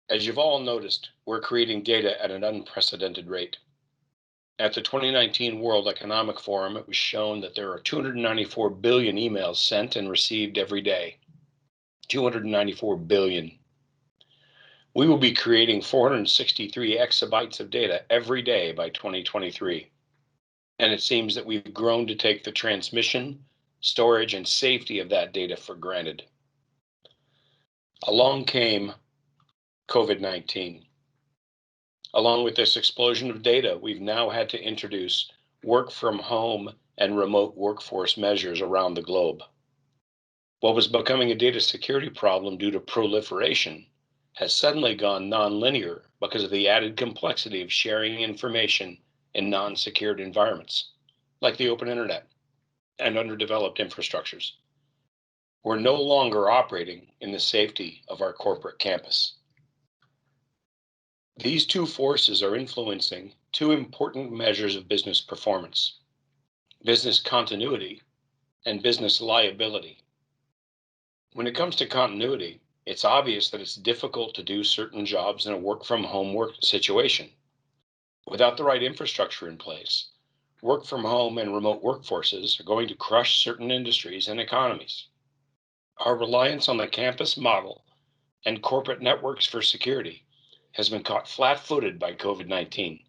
As you've all noticed, we're creating data at an unprecedented rate. At the 2019 World Economic Forum, it was shown that there are 294 billion emails sent and received every day. 294 billion. We will be creating 463 exabytes of data every day by 2023. And it seems that we've grown to take the transmission, storage, and safety of that data for granted. Along came COVID-19. Along with this explosion of data, we've now had to introduce work from home and remote workforce measures around the globe. What was becoming a data security problem due to proliferation has suddenly gone nonlinear because of the added complexity of sharing information in non-secured environments, like the open internet and underdeveloped infrastructures. We're no longer operating in the safety of our corporate campus. These two forces are influencing two important measures of business performance: business continuity and business liability. When it comes to continuity, it's obvious that it's difficult to do certain jobs in a work from home work situation. Without the right infrastructure in place, work from home and remote workforces are going to crush certain industries and economies. Our reliance on the campus model and corporate networks for security has been caught flat-footed by COVID-19,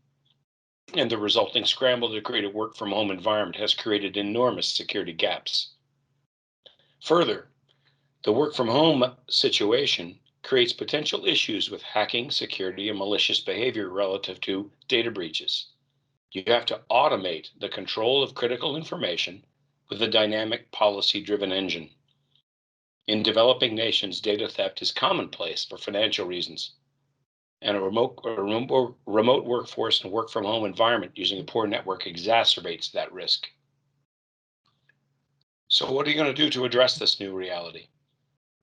and the resulting scramble to create a work-from-home environment has created enormous security gaps. Further, the work-from-home situation creates potential issues with hacking, security, and malicious behavior relative to data breaches. You have to automate the control of critical information with a dynamic policy-driven engine. In developing nations, data theft is commonplace for financial reasons, and a remote workforce and work from home environment using a poor network exacerbates that risk. So what are you going to do to address this new reality?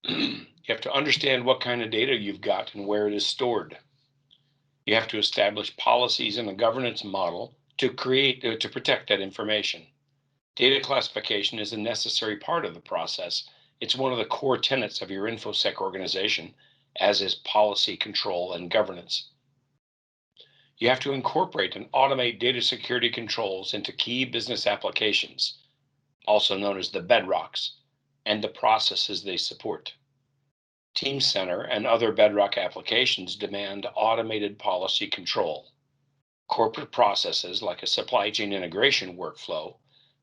You have to understand what kind of data you've got and where it is stored. You have to establish policies and a governance model to protect that information. Data classification is a necessary part of the process. It's one of the core tenets of your InfoSec organization, as is policy control and governance. You have to incorporate and automate data security controls into key business applications, also known as the bedrocks, and the processes they support. Teamcenter and other bedrock applications demand automated policy control. Corporate processes like a supply chain integration workflow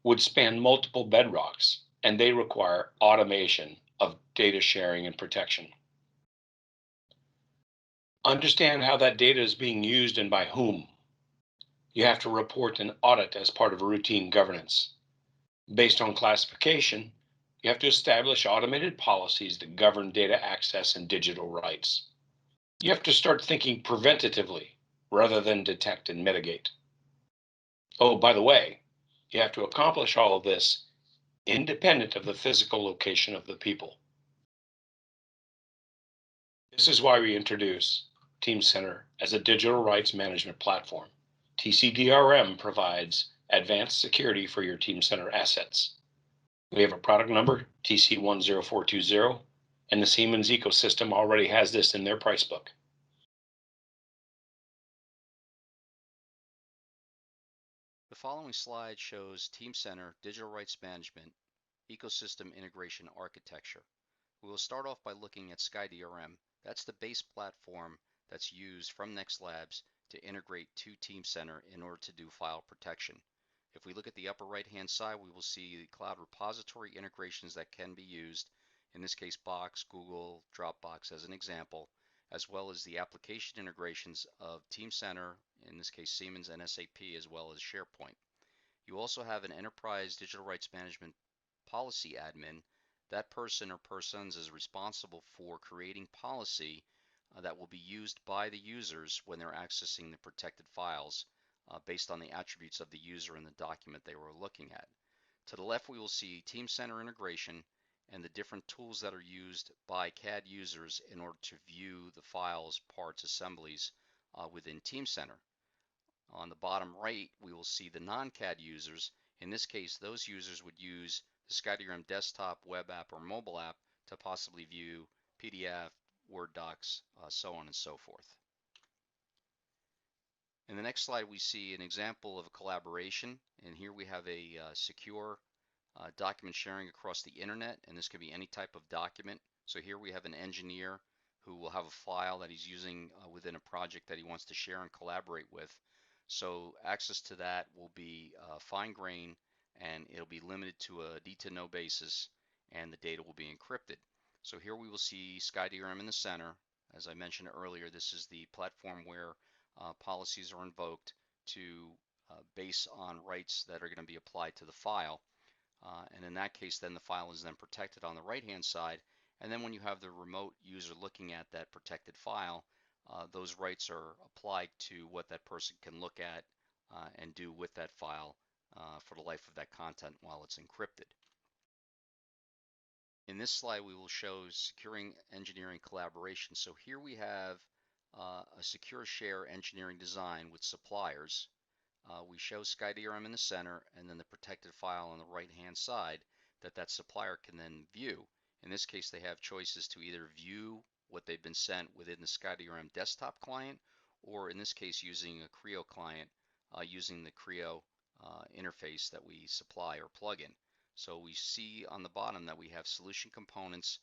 would span multiple bedrocks, and they require automation of data sharing and protection. Understand how that data is being used and by whom. You have to report and audit as part of routine governance. Based on classification, you have to establish automated policies that govern data access and digital rights. You have to start thinking preventatively rather than detect and mitigate. Oh, by the way, you have to accomplish all of this independent of the physical location of the people. This is why we introduce Teamcenter as a digital rights management platform. TcDRM provides advanced security for your Teamcenter assets. We have a product number, TC10420, and the Siemens ecosystem already has this in their price book. The following slide shows Teamcenter Digital Rights Management Ecosystem Integration Architecture. We will start off by looking at TcDRM. That's the base platform that's used from NextLabs to integrate to Teamcenter in order to do file protection. If we look at the upper right-hand side, we will see the cloud repository integrations that can be used, in this case Box, Google, Dropbox as an example, as well as the application integrations of Teamcenter, in this case Siemens and SAP, as well as SharePoint. You also have an enterprise digital rights management policy admin. That person or persons is responsible for creating policy that will be used by the users when they're accessing the protected files based on the attributes of the user in the document they were looking at. To the left, we will see Teamcenter integration and the different tools that are used by CAD users in order to view the files, parts, assemblies within Teamcenter. On the bottom right, we will see the non-CAD users. In this case, those users would use the TcDRM desktop, web app, or mobile app to possibly view PDF, Word docs, so on and so forth. In the next slide, we see an example of a collaboration, and here we have a secure document sharing across the internet, and this can be any type of document. So here we have an engineer who will have a file that he's using within a project that he wants to share and collaborate with. So access to that will be fine grained, and it'll be limited to a need to know basis, and the data will be encrypted. So here we will see SkyDRM in the center. As I mentioned earlier, this is the platform where policies are invoked to base on rights that are going to be applied to the file. And in that case, then the file is then protected on the right-hand side. And then when you have the remote user looking at that protected file, those rights are applied to what that person can look at and do with that file for the life of that content while it's encrypted. In this slide, we will show securing engineering collaboration. So here we have a secure share engineering design with suppliers. We show SkyDRM in the center and then the protected file on the right-hand side that supplier can then view. In this case, they have choices to either view what they've been sent within the SkyDRM desktop client, or in this case, using a Creo client, using the Creo interface that we supply or plug in. So we see on the bottom that we have solution components.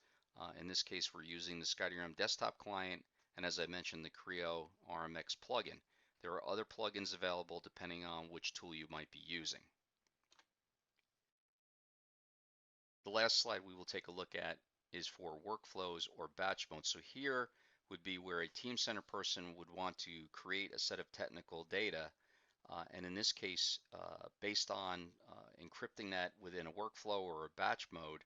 In this case, we're using the SkyDRM desktop client, and as I mentioned, the Creo RMX plugin. There are other plugins available depending on which tool you might be using. The last slide we will take a look at is for workflows or batch mode. So here would be where a Teamcenter person would want to create a set of technical data. And in this case, based on encrypting that within a workflow or a batch mode,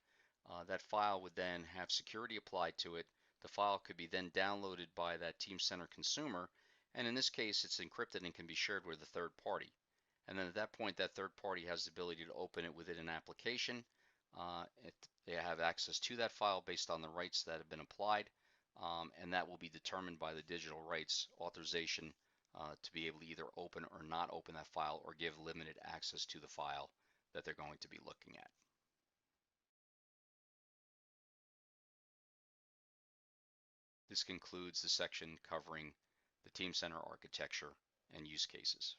that file would then have security applied to it. The file could be then downloaded by that Teamcenter consumer. And in this case, it's encrypted and can be shared with a third party. And then at that point, that third party has the ability to open it within an application. They have access to that file based on the rights that have been applied. And that will be determined by the digital rights authorization to be able to either open or not open that file or give limited access to the file that they're going to be looking at. This concludes the section covering the Teamcenter architecture and use cases.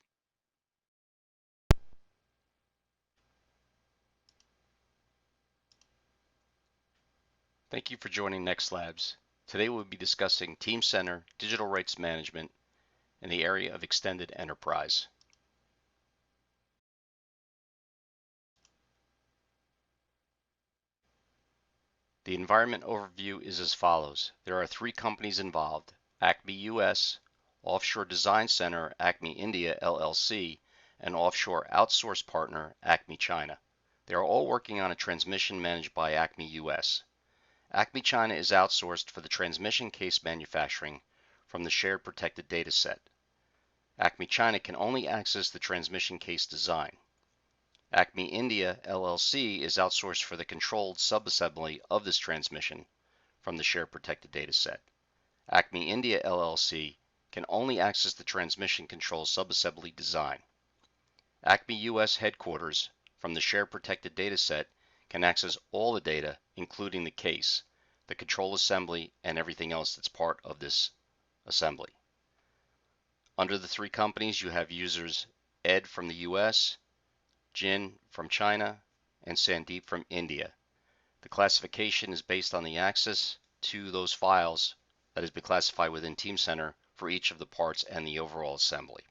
Thank you for joining NextLabs. Today we'll be discussing Teamcenter digital rights management in the area of extended enterprise. The environment overview is as follows. There are 3 companies involved: Acme US, Offshore Design Center Acme India LLC, and offshore outsource partner Acme China. They are all working on a transmission managed by Acme US. Acme China is outsourced for the transmission case manufacturing from the shared protected data set. Acme China can only access the transmission case design. Acme India LLC is outsourced for the controlled subassembly of this transmission from the shared protected data set. Acme India LLC can only access the transmission control subassembly design. Acme US headquarters from the shared protected data set can access all the data, including the case, the control assembly, and everything else that's part of this assembly. Under the 3 companies, you have users Ed from the US, Jin from China, and Sandeep from India. The classification is based on the access to those files that has been classified within Teamcenter for each of the parts and the overall assembly.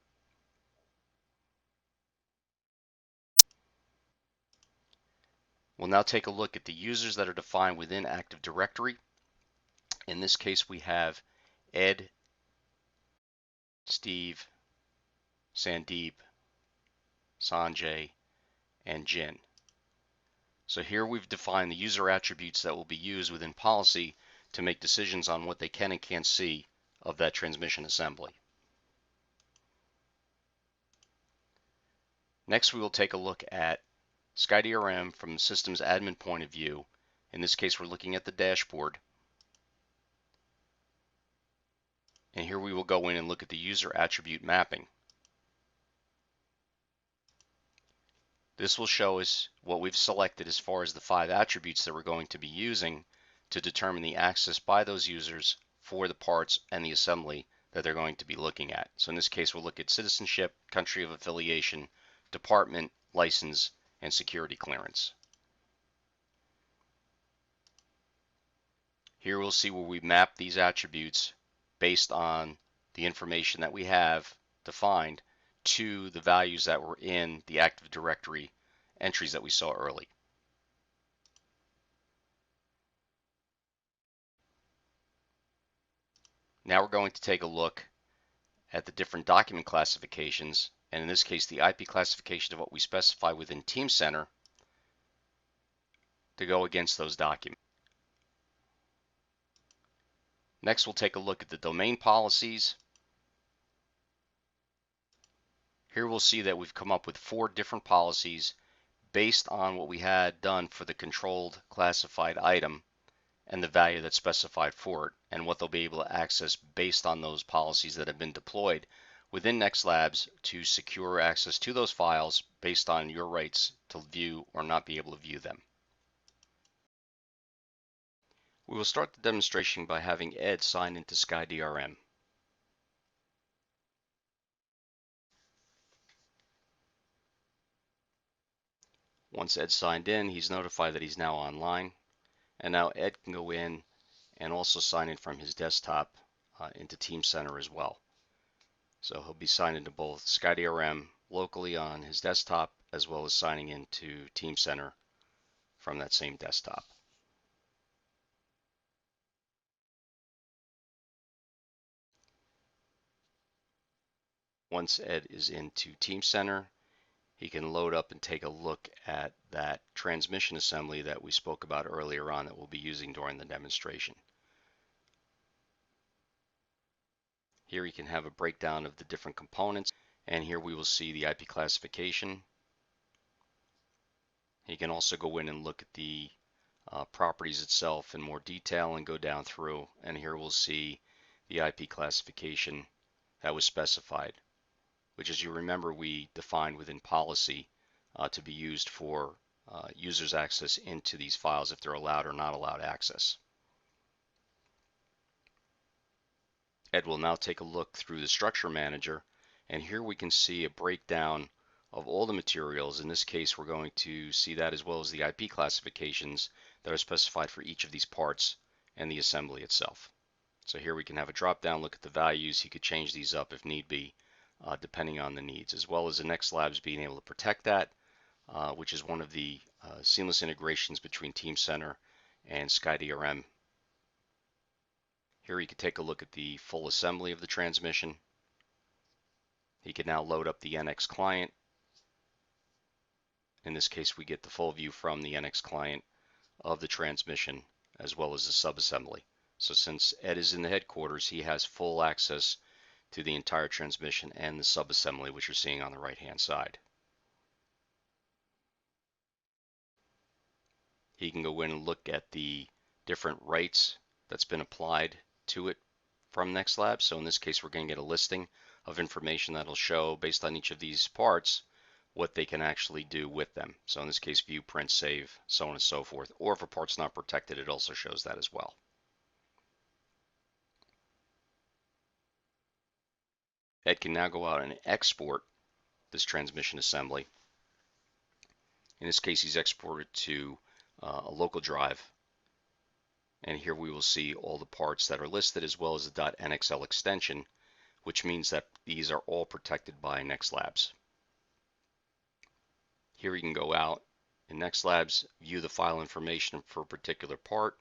We'll now take a look at the users that are defined within Active Directory. In this case, we have Ed, Steve, Sandeep, Sanjay, and Jin. So here we've defined the user attributes that will be used within policy to make decisions on what they can and can't see of that transmission assembly. Next, we will take a look at SkyDRM from the system's admin point of view. In this case, we're looking at the dashboard. And here we will go in and look at the user attribute mapping. This will show us what we've selected as far as the 5 attributes that we're going to be using to determine the access by those users for the parts and the assembly that they're going to be looking at. So in this case, we'll look at citizenship, country of affiliation, department, license, and security clearance. Here we'll see where we map these attributes based on the information that we have defined to the values that were in the Active Directory entries that we saw early. Now we're going to take a look at the different document classifications, and in this case the IP classification of what we specify within Teamcenter to go against those documents. Next we'll take a look at the domain policies. Here we'll see that we've come up with 4 different policies based on what we had done for the controlled classified item and the value that's specified for it, and what they'll be able to access based on those policies that have been deployed within NextLabs to secure access to those files based on your rights to view or not be able to view them. We will start the demonstration by having Ed sign into TcDRM. Once Ed's signed in, he's notified that he's now online, and now Ed can go in and also sign in from his desktop into Teamcenter as well. So he'll be signed into both TcDRM locally on his desktop as well as signing into Teamcenter from that same desktop. Once Ed is into Teamcenter, he can load up and take a look at that transmission assembly that we spoke about earlier on that we'll be using during the demonstration. Here you can have a breakdown of the different components, and here we will see the IP classification. You can also go in and look at the properties itself in more detail and go down through, and here we'll see the IP classification that was specified, which, as you remember, we defined within policy to be used for users' access into these files if they're allowed or not allowed access. Ed will now take a look through the structure manager, and here we can see a breakdown of all the materials. In this case, we're going to see that as well as the IP classifications that are specified for each of these parts and the assembly itself. So here we can have a drop down look at the values. He could change these up if need be, depending on the needs, as well as the NextLabs being able to protect that, which is one of the seamless integrations between Teamcenter and TcDRM. Here you can take a look at the full assembly of the transmission. He can now load up the NX client. In this case, we get the full view from the NX client of the transmission as well as the subassembly. So since Ed is in the headquarters, he has full access to the entire transmission and the subassembly, which you're seeing on the right-hand side. He can go in and look at the different rights that's been applied to it from NextLabs. So in this case, we're going to get a listing of information that'll show, based on each of these parts, what they can actually do with them. So in this case, view, print, save, so on and so forth. Or if a part's not protected, it also shows that as well. Ed can now go out and export this transmission assembly. In this case, he's exported to a local drive. And here we will see all the parts that are listed as well as the .nxl extension, which means that these are all protected by NextLabs. Here you can go out in NextLabs, view the file information for a particular part,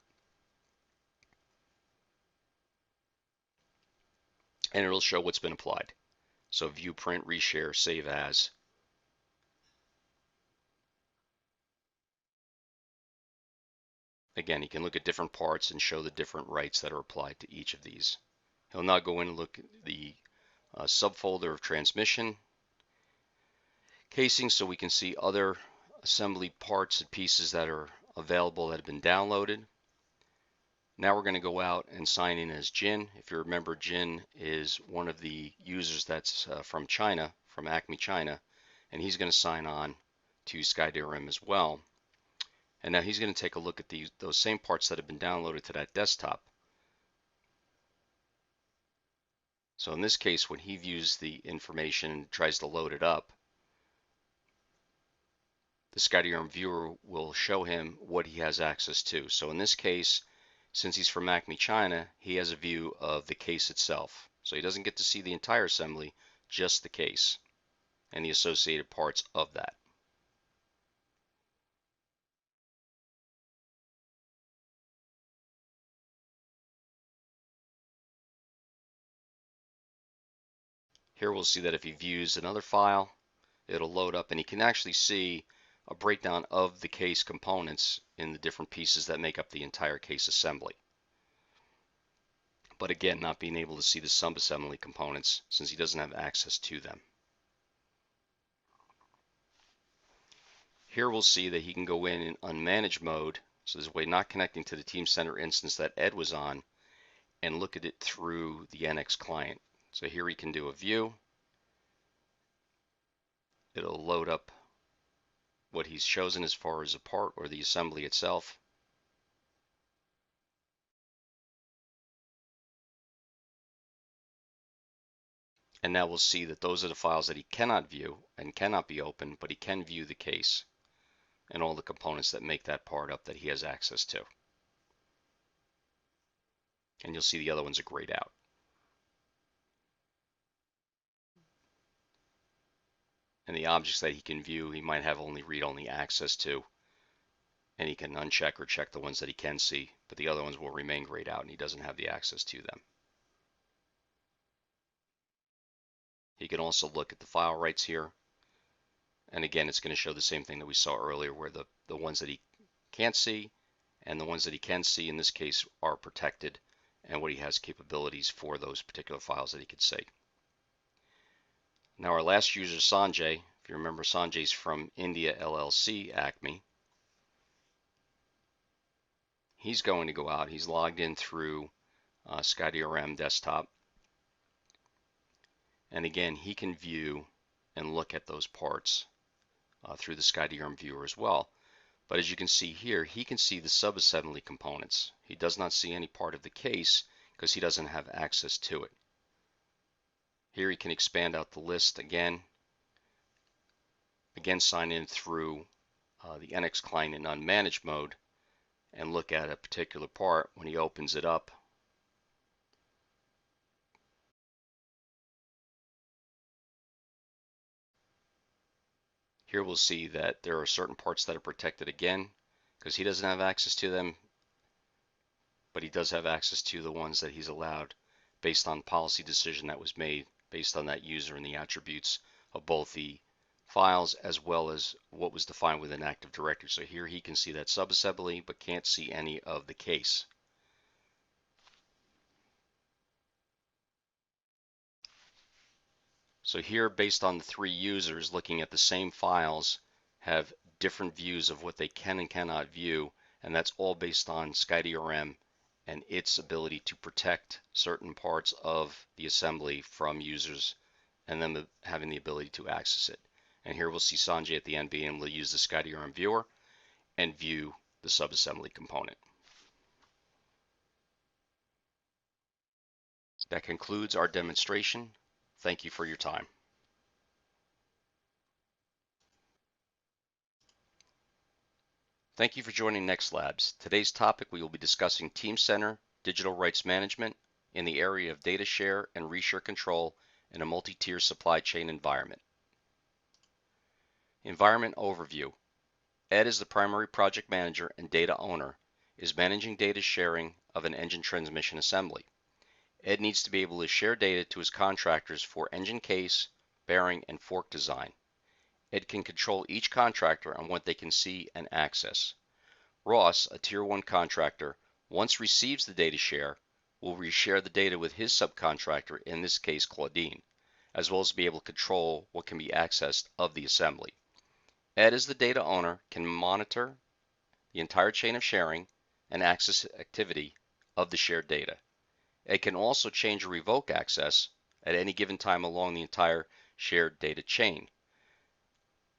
and it'll show what's been applied. So view, print, reshare, save as. Again, you can look at different parts and show the different rights that are applied to each of these. He'll now go in and look at the subfolder of transmission casing, so we can see other assembly parts and pieces that are available that have been downloaded. Now we're going to go out and sign in as Jin. If you remember, Jin is one of the users that's from China, from Acme China, and he's going to sign on to TcDRM as well. And now he's going to take a look at those same parts that have been downloaded to that desktop. So in this case, when he views the information and tries to load it up, the SkyDRM viewer will show him what he has access to. So in this case, since he's from Acme, China, he has a view of the case itself. So he doesn't get to see the entire assembly, just the case and the associated parts of that. Here we'll see that if he views another file, it'll load up and he can actually see a breakdown of the case components in the different pieces that make up the entire case assembly. But again, not being able to see the sub-assembly components since he doesn't have access to them. Here we'll see that he can go in unmanaged mode, so this way not connecting to the Teamcenter instance that Ed was on, and look at it through the NX client. So here he can do a view. It'll load up what he's chosen as far as a part or the assembly itself. And now we'll see that those are the files that he cannot view and cannot be opened, but he can view the case and all the components that make that part up that he has access to. And you'll see the other ones are grayed out. And the objects that he can view, he might have only read-only access to. And he can uncheck or check the ones that he can see, but the other ones will remain grayed out and he doesn't have the access to them. He can also look at the file rights here. And again, it's going to show the same thing that we saw earlier where the ones that he can't see and the ones that he can see in this case are protected and what he has capabilities for those particular files that he could see. Now our last user, Sanjay, if you remember, Sanjay's from India LLC, Acme. He's going to go out. He's logged in through SkyDRM desktop. And again, he can view and look at those parts through the SkyDRM viewer as well. But as you can see here, he can see the subassembly components. He does not see any part of the case because he doesn't have access to it. Here he can expand out the list again. Again, sign in through the NX client in unmanaged mode and look at a particular part when he opens it up. Here we'll see that there are certain parts that are protected again because he doesn't have access to them, but he does have access to the ones that he's allowed based on policy decision that was made based on that user and the attributes of both the files as well as what was defined within Active Directory. So here he can see that subassembly but can't see any of the case. So here, based on the three users looking at the same files, have different views of what they can and cannot view, and that's all based on SkyDRM and its ability to protect certain parts of the assembly from users and them having the ability to access it. And here we'll see Sanjay at the end being able to use the SkyDRM viewer and view the subassembly component. That concludes our demonstration. Thank you for your time. Thank you for joining NextLabs. Today's topic, we will be discussing Teamcenter digital rights management in the area of data share and reshare control in a multi-tier supply chain environment. Environment overview. Ed is the primary project manager and data owner, is managing data sharing of an engine transmission assembly. Ed needs to be able to share data to his contractors for engine case, bearing, and fork design. Ed can control each contractor on what they can see and access. Ross, a Tier 1 contractor, once receives the data share, will reshare the data with his subcontractor, in this case Claudine, as well as be able to control what can be accessed of the assembly. Ed, as the data owner, can monitor the entire chain of sharing and access activity of the shared data. Ed can also change or revoke access at any given time along the entire shared data chain.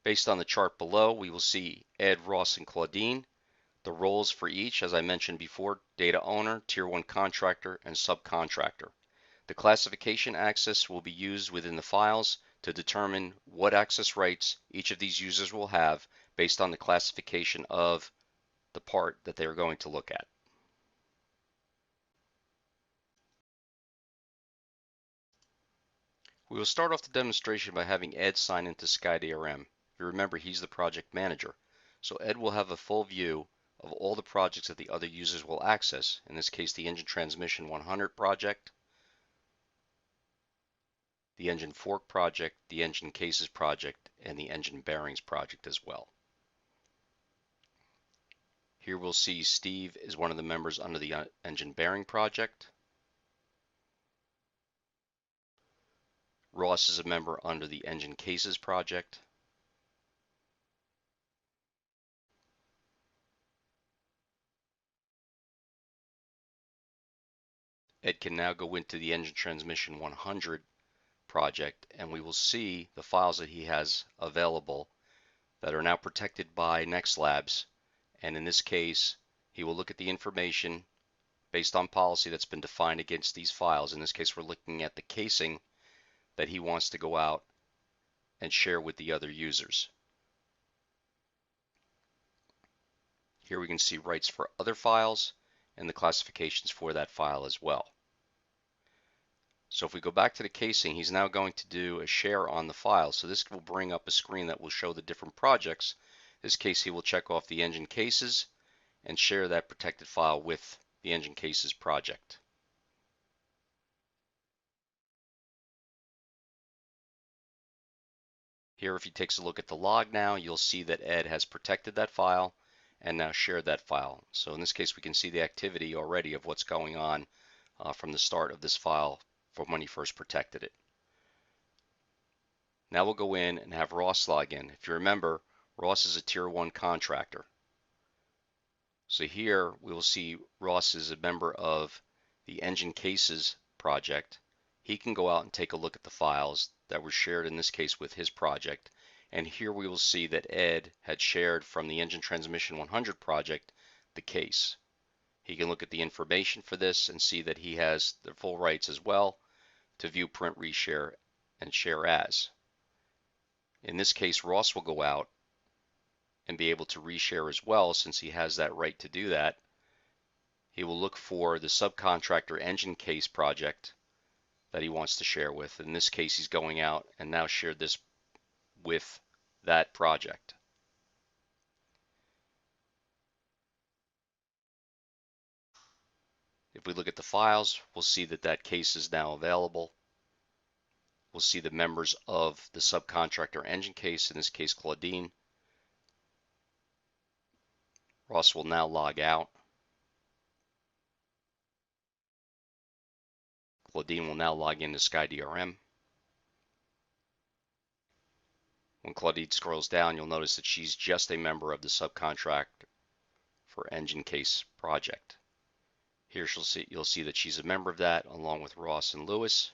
Based on the chart below, we will see Ed, Ross, and Claudine. The roles for each, as I mentioned before, data owner, Tier 1 contractor, and subcontractor. The classification access will be used within the files to determine what access rights each of these users will have based on the classification of the part that they are going to look at. We will start off the demonstration by having Ed sign into TcDRM. If you remember, he's the project manager. So Ed will have a full view of all the projects that the other users will access, in this case the Engine Transmission 100 project, the Engine Fork project, the Engine Cases project, and the Engine Bearings project as well. Here we'll see Steve is one of the members under the Engine Bearing project. Ross is a member under the Engine Cases project. Ed can now go into the Engine Transmission 100 project, and we will see the files that he has available that are now protected by NextLabs. And in this case, he will look at the information based on policy that's been defined against these files. In this case, we're looking at the casing that he wants to go out and share with the other users. Here we can see rights for other files and the classifications for that file as well. So if we go back to the casing, he's now going to do a share on the file. So this will bring up a screen that will show the different projects. In this case, he will check off the Engine Cases and share that protected file with the Engine Cases project. Here, if he takes a look at the log now, you'll see that Ed has protected that file and now shared that file. So in this case, we can see the activity already of what's going on from the start of this file from when he first protected it. Now we'll go in and have Ross log in. If you remember, Ross is a Tier 1 contractor. So here we will see Ross is a member of the Engine Cases project. He can go out and take a look at the files that were shared in this case with his project. And here we will see that Ed had shared from the Engine Transmission 100 project the case. He can look at the information for this and see that he has the full rights as well to view, print, reshare, and share as. In this case, Ross will go out and be able to reshare as well, since he has that right to do that. He will look for the subcontractor engine case project that he wants to share with. In this case, he's going out and now shared this with that project. If we look at the files, we'll see that that case is now available. We'll see the members of the subcontractor engine case, in this case Claudine. Ross will now log out. Claudine will now log into TcDRM. When Claudine scrolls down, you'll notice that she's just a member of the subcontract for engine case project. Here you'll see that she's a member of that along with Ross and Lewis.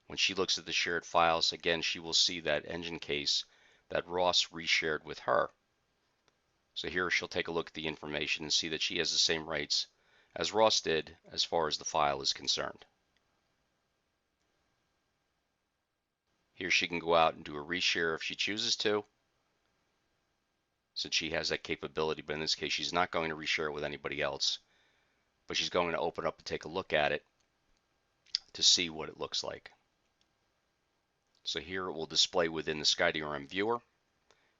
When she looks at the shared files, again, she will see that engine case that Ross reshared with her. So here she'll take a look at the information and see that she has the same rights as Ross did as far as the file is concerned. Here she can go out and do a reshare if she chooses to, since she has that capability, but in this case she's not going to reshare with anybody else, but she's going to open up and take a look at it to see what it looks like. So here it will display within the TcDRM viewer,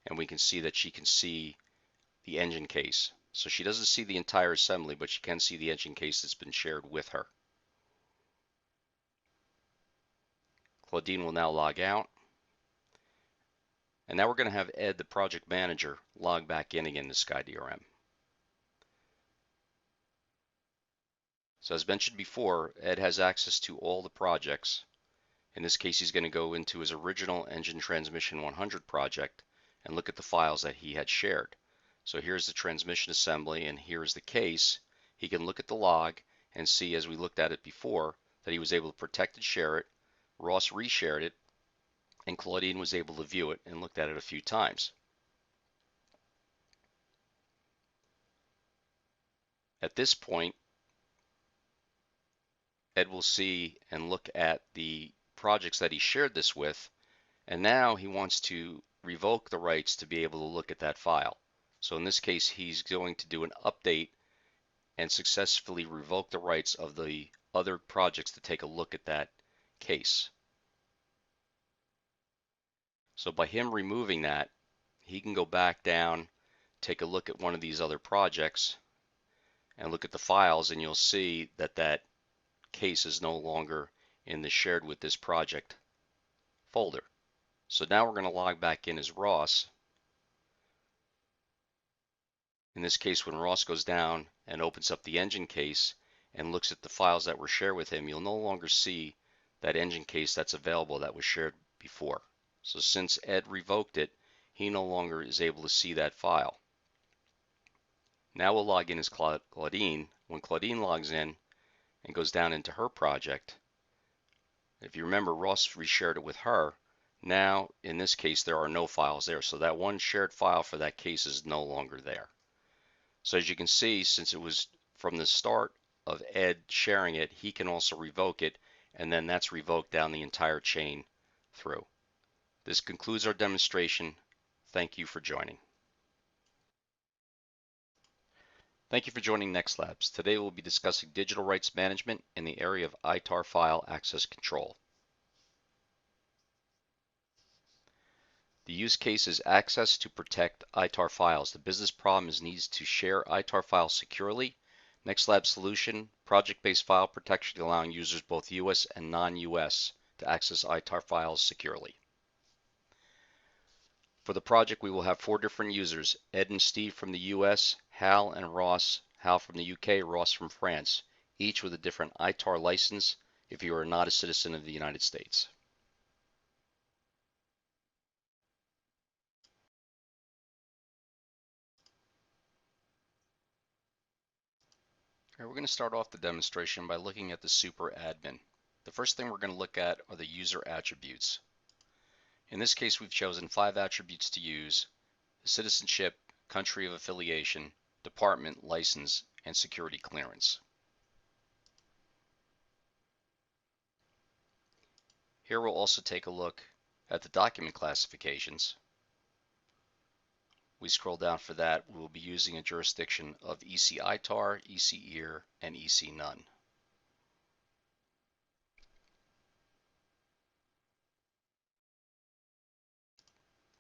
and we can see that she can see the engine case. So she doesn't see the entire assembly, but she can see the engine case that's been shared with her. Claudine will now log out. And now we're going to have Ed, the project manager, log back in again to TcDRM. So as mentioned before, Ed has access to all the projects. In this case, he's going to go into his original Engine Transmission 100 project and look at the files that he had shared. So here's the transmission assembly and here's the case. He can look at the log and see, as we looked at it before, that he was able to protect and share it. Ross reshared it, and Claudine was able to view it and looked at it a few times. At this point, Ed will see and look at the projects that he shared this with, and now he wants to revoke the rights to be able to look at that file. So in this case, he's going to do an update and successfully revoke the rights of the other projects to take a look at that case. So by him removing that, he can go back down, take a look at one of these other projects, and look at the files, and you'll see that that case is no longer in the shared with this project folder. So now we're going to log back in as Ross. In this case, when Ross goes down and opens up the engine case and looks at the files that were shared with him, you'll no longer see that engine case that's available that was shared before. So since Ed revoked it, he no longer is able to see that file. Now we'll log in as Claudine. When Claudine logs in and goes down into her project, if you remember, Ross reshared it with her. Now, in this case, there are no files there. So that one shared file for that case is no longer there. So as you can see, since it was from the start of Ed sharing it, he can also revoke it, and then that's revoked down the entire chain through. This concludes our demonstration. Thank you for joining. Thank you for joining NextLabs. Today we'll be discussing digital rights management in the area of ITAR file access control. The use case is access to protect ITAR files. The business problem is needs to share ITAR files securely. NextLabs solution, project-based file protection allowing users both US and non-US to access ITAR files securely. For the project, we will have 4 different users, Ed and Steve from the US, Hal and Ross, Hal from the UK, Ross from France, each with a different ITAR license if you are not a citizen of the United States. All right, we're going to start off the demonstration by looking at the super admin. The first thing we're going to look at are the user attributes. In this case, we've chosen 5 attributes to use: the citizenship, country of affiliation, department, license, and security clearance. Here we'll also take a look at the document classifications. We scroll down for that. We'll be using a jurisdiction of EC ITAR, EC EAR, and EC None.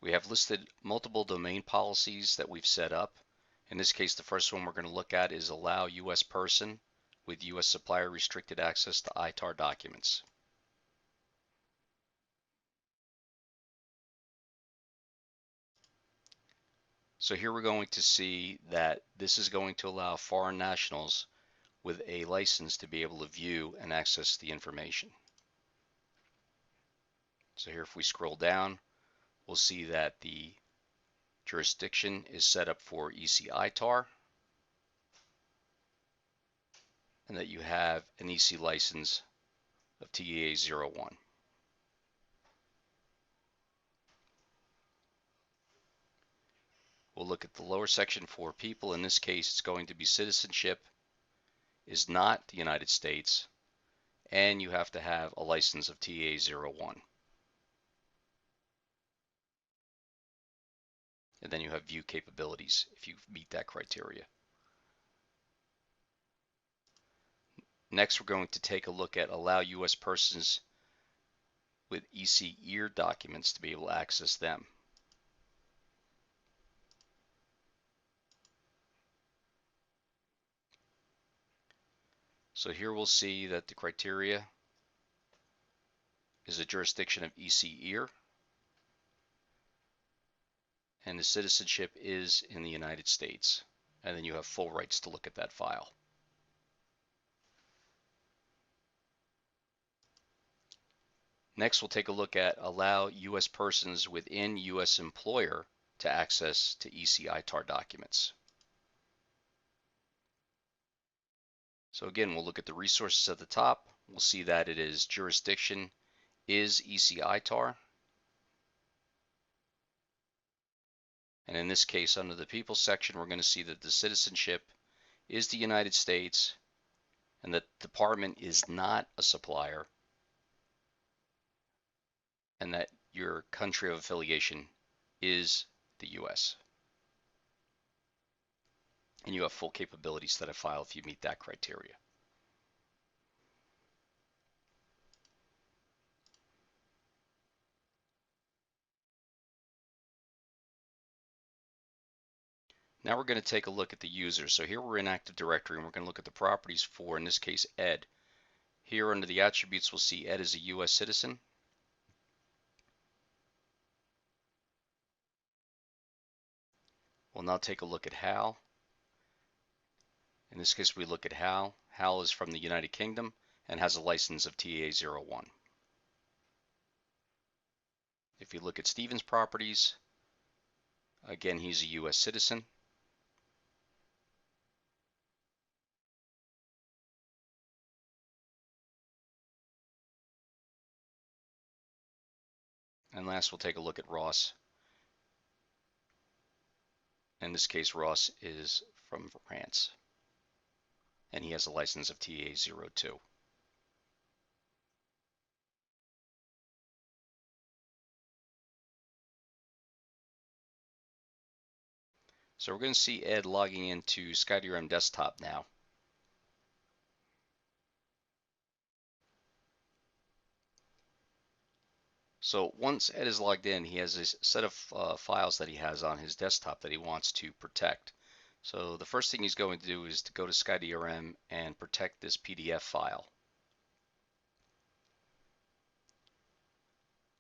We have listed multiple domain policies that we've set up. In this case, the first one we're going to look at is allow US person with US supplier restricted access to ITAR documents. So here we're going to see that this is going to allow foreign nationals with a license to be able to view and access the information. So here if we scroll down, we'll see that the jurisdiction is set up for EC ITAR and that you have an EC license of TEA01. We'll look at the lower section for people. In this case, it's going to be citizenship is not the United States, and you have to have a license of TEA01. And then you have view capabilities if you meet that criteria. Next, we're going to take a look at allow US persons with EC EAR documents to be able to access them. So here we'll see that the criteria is a jurisdiction of EC EAR, and the citizenship is in the United States. And then you have full rights to look at that file. Next, we'll take a look at allow US persons within US employer to access to EC ITAR documents. So again, we'll look at the resources at the top. We'll see that it is jurisdiction is EC ITAR. And in this case, under the people section, we're going to see that the citizenship is the United States and the department is not a supplier, and that your country of affiliation is the US. And you have full capabilities to that file if you meet that criteria. Now we're going to take a look at the user. So here we're in Active Directory, and we're going to look at the properties for, in this case, Ed. Here under the attributes, we'll see Ed is a US citizen. We'll now take a look at Hal. In this case, we look at Hal. Hal is from the United Kingdom and has a license of TA01. If you look at Stephen's properties, again, he's a US citizen. And last, we'll take a look at Ross. In this case, Ross is from France, and he has a license of TA02. So we're going to see Ed logging into SkyDRM desktop now. So once Ed is logged in, he has a set of files that he has on his desktop that he wants to protect. So the first thing he's going to do is to go to SkyDRM and protect this PDF file.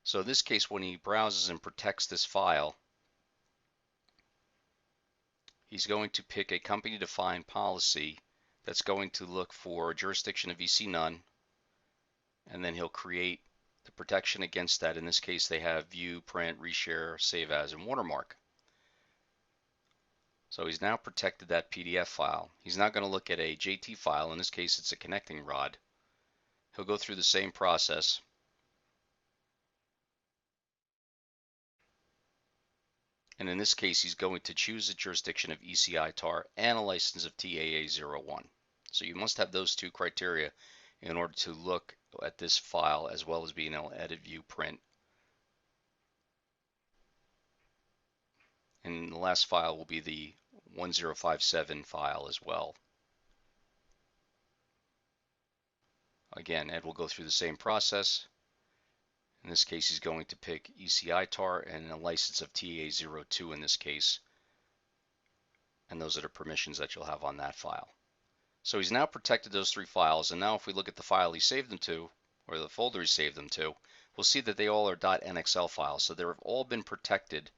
So in this case, when he browses and protects this file, he's going to pick a company-defined policy that's going to look for jurisdiction of EC none, and then he'll create the protection against that. In this case, they have view, print, reshare, save as, and watermark. So he's now protected that PDF file. He's now going to look at a JT file. In this case, it's a connecting rod. He'll go through the same process. And in this case, he's going to choose the jurisdiction of EC ITAR and a license of TAA01. So you must have those two criteria in order to look at this file, as well as being able to edit, view, print. And the last file will be the 1057 file as well. Again, Ed will go through the same process. In this case, he's going to pick EC ITAR and a license of TA02 in this case. And those are the permissions that you'll have on that file. So he's now protected those three files, and now if we look at the file he saved them to, or the folder he saved them to, we'll see that they all are .nxl files. So they've all been protected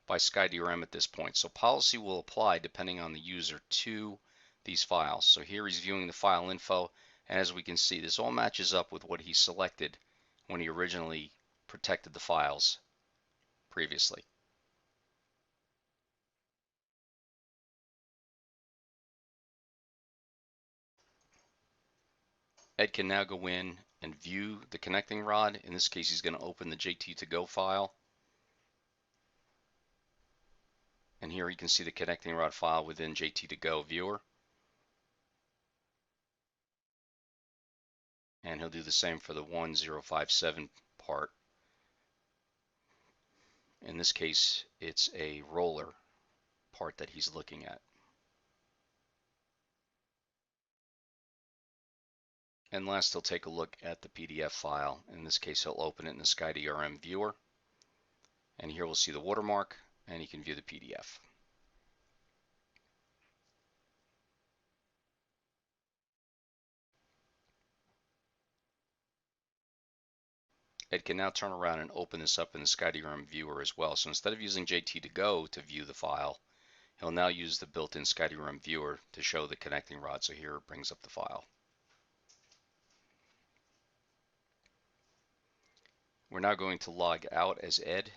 by SkyDRM at this point. So policy will apply depending on the user to these files. So here he's viewing the file info, and as we can see, this all matches up with what he selected when he originally protected the files previously. Ed can now go in and view the connecting rod. In this case, he's going to open the JT2Go file. And here you can see the connecting rod file within JT2Go viewer. And he'll do the same for the 1057 part. In this case, it's a roller part that he's looking at. And last, he'll take a look at the PDF file. In this case, he'll open it in the SkyDRM viewer. And here we'll see the watermark, and he can view the PDF. Ed can now turn around and open this up in the SkyDRM viewer as well. So instead of using JT2Go to view the file, he'll now use the built-in SkyDRM viewer to show the connecting rod. So here it brings up the file. We're now going to log out as Ed.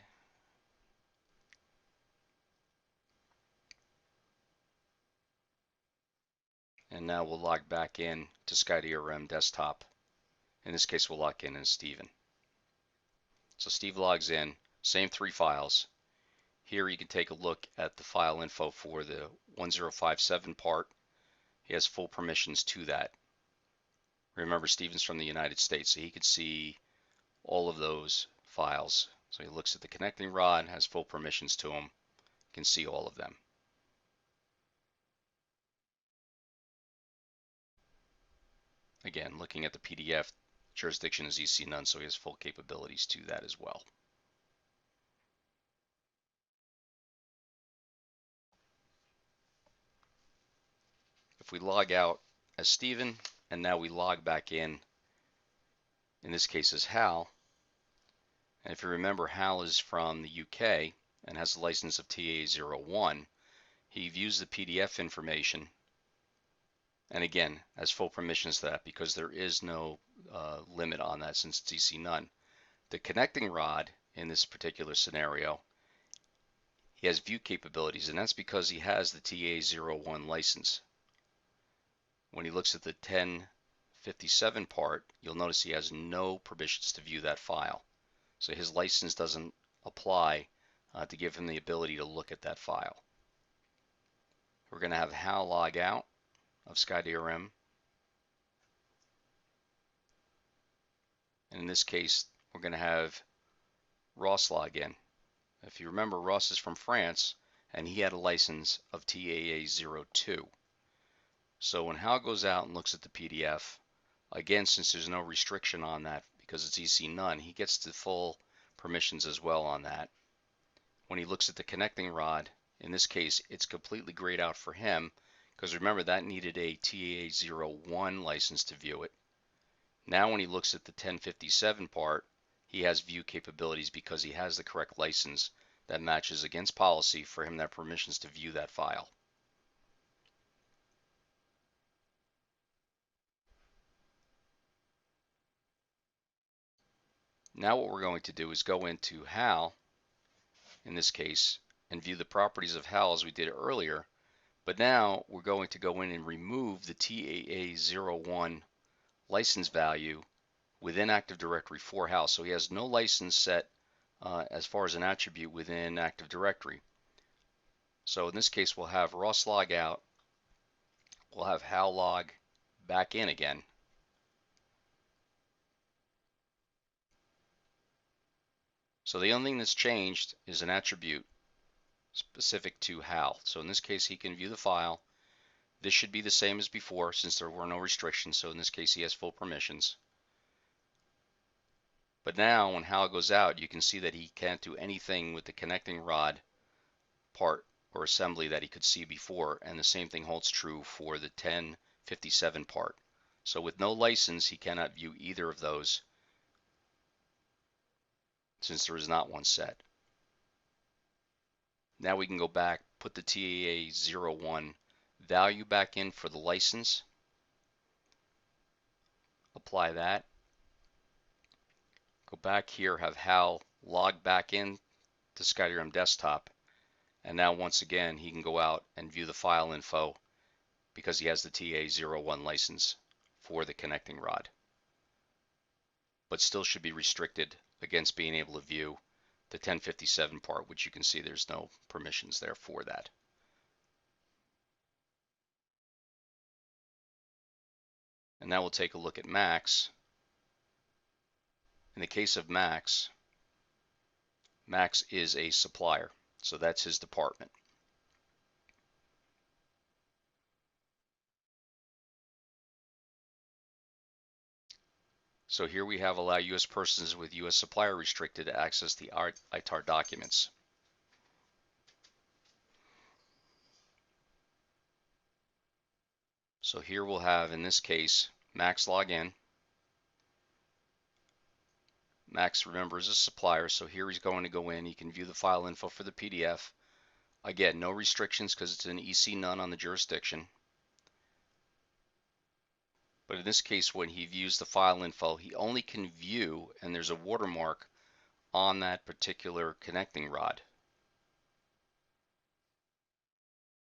And now we'll log back in to SkyDRM desktop. In this case, we'll log in as Stephen. So Steve logs in, same three files. Here you can take a look at the file info for the 1057 part. He has full permissions to that. Remember, Steven's from the United States, so he could see all of those files. So he looks at the connecting rod, has full permissions to them, can see all of them. Again, looking at the PDF, jurisdiction is EC none, so he has full capabilities to that as well. If we log out as Steven, and now we log back in this case as Hal, and if you remember, Hal is from the UK and has the license of TA01, he views the PDF information, and again, has full permissions to that because there is no limit on that since it's EC none. The connecting rod in this particular scenario, he has view capabilities, and that's because he has the TA01 license. When he looks at the 1057 part, you'll notice he has no permissions to view that file. So his license doesn't apply to give him the ability to look at that file. We're going to have Hal log out of SkyDRM. And in this case, we're going to have Ross log in. If you remember, Ross is from France, and he had a license of TAA02. So when Hal goes out and looks at the PDF, again, since there's no restriction on that because it's EC none, he gets the full permissions as well on that. When he looks at the connecting rod, in this case, it's completely grayed out for him because remember that needed a TA01 license to view it. Now when he looks at the 1057 part, he has view capabilities because he has the correct license that matches against policy for him to have permissions to view that file. Now what we're going to do is go into Hal, in this case, and view the properties of Hal as we did earlier. But now we're going to go in and remove the TAA01 license value within Active Directory for Hal. So he has no license set as far as an attribute within Active Directory. So in this case, we'll have Ross log out. We'll have Hal log back in again. So the only thing that's changed is an attribute specific to Hal. So in this case, he can view the file. This should be the same as before since there were no restrictions. So in this case, he has full permissions. But now when Hal goes out, you can see that he can't do anything with the connecting rod part or assembly that he could see before. And the same thing holds true for the 1057 part. So with no license, he cannot view either of those since there is not one set. Now we can go back, put the TAA01 value back in for the license, apply that, go back here, have Hal log back in to SkyDRM desktop, and now once again he can go out and view the file info because he has the TA01 license for the connecting rod, but still should be restricted against being able to view the 1057 part, which you can see there's no permissions there for that. And now we'll take a look at Max. In the case of Max, Max is a supplier, so that's his department. So here we have allow U.S. persons with U.S. supplier restricted to access the ITAR documents. So here we'll have, in this case, Max log in. Max, remember, is a supplier, so here he's going to go in. He can view the file info for the PDF. Again, no restrictions because it's an EC none on the jurisdiction. But in this case, when he views the file info, he only can view, and there's a watermark on that particular connecting rod.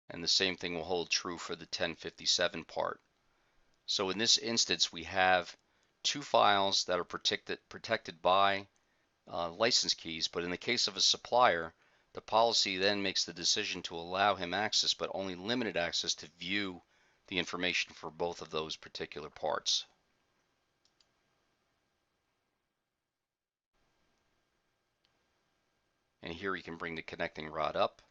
And the same thing will hold true for the 1057 part. So in this instance, we have two files that are protected by license keys, but in the case of a supplier, the policy then makes the decision to allow him access, but only limited access to view the information for both of those particular parts. And here you can bring the connecting rod up.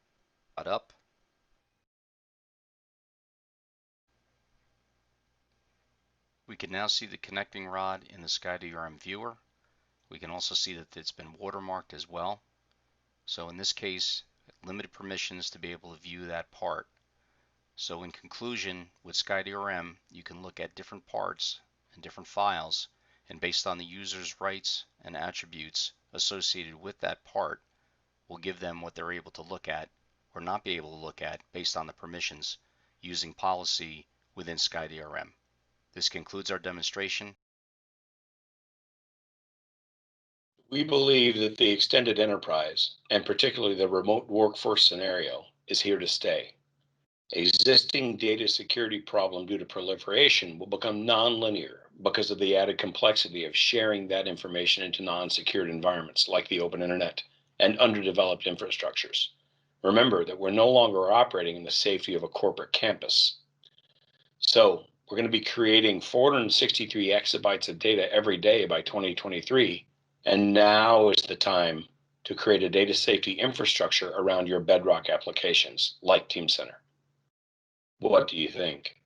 We can now see the connecting rod in the SkyDRM viewer. We can also see that it's been watermarked as well. So in this case, limited permissions to be able to view that part. So in conclusion, with SkyDRM, you can look at different parts and different files, and based on the user's rights and attributes associated with that part, will give them what they're able to look at or not be able to look at based on the permissions using policy within SkyDRM. This concludes our demonstration. We believe that the extended enterprise, and particularly the remote workforce scenario, is here to stay. Existing data security problem due to proliferation will become nonlinear because of the added complexity of sharing that information into non-secured environments like the open internet and underdeveloped infrastructures. Remember that we're no longer operating in the safety of a corporate campus. So we're going to be creating 463 exabytes of data every day by 2023. And now is the time to create a data safety infrastructure around your bedrock applications like Teamcenter. What do you think?